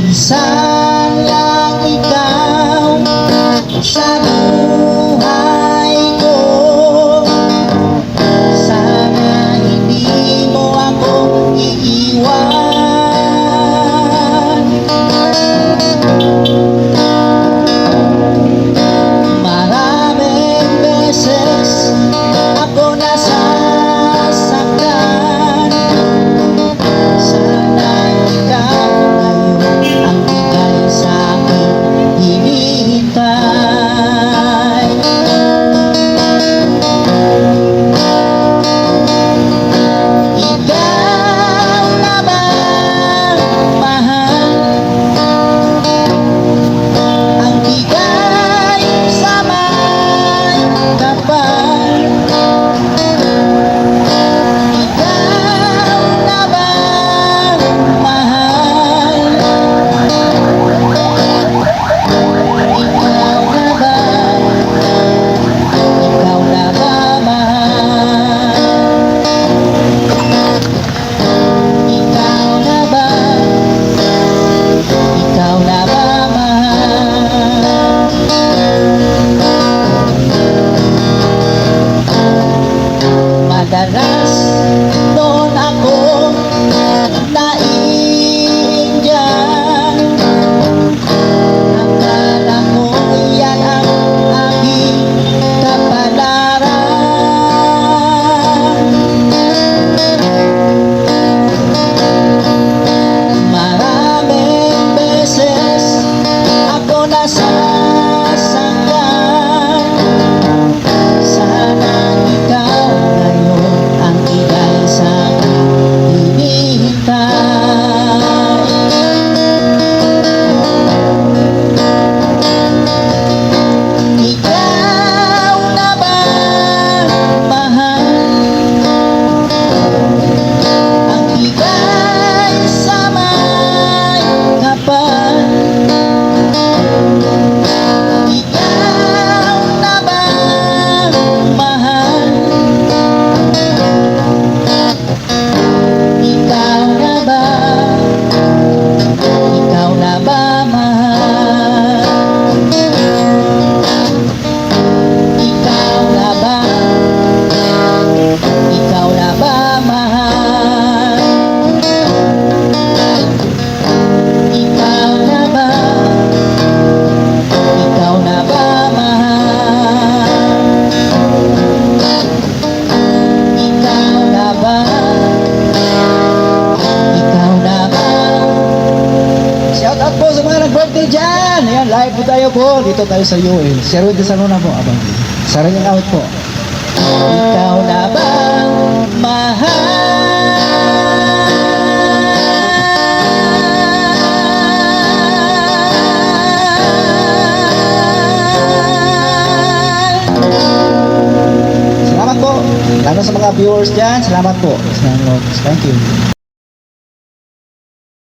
Minsan lang ikaw sa buhay ko. Sana hindi mo ako iiwan. Maraming beses ako nasasaktan. Sana ikaw ngayon ang bigay sa akin hinihintay. Ikaw na bang mahal ang bigay sa may kapal? Ikaw na bang mahal? Ikaw na ba? Ikaw na ba mahal? Ikaw na ba? Ikaw na ba mahal? Madalas doon ako naiinggyan. Akala ko yan ang aking kapalaran. Maraming beses ako nasasaktan. Sana ikaw ngayon ang bigay sa akin hinihintay. Ikaw na ba mahal ang bigay sa may kapal? Ikaw na ba mahal? Ikaw na ba? Ikaw na ba mahal? Ikaw na ba? Ikaw na ba mahal? Ikaw na ba? Ikaw na ba mahal? Ikaw na ba? Ikaw na ba? Shout out po sa mga nag-birthday dyan. Ayan, live po tayo po. Dito tayo sa UL. Sherwin de Salona po. Abang. Sarangin out po. Ikaw na ba mahal? Salamat po. Lalo sa mga viewers dyan. Salamat po. Thank you.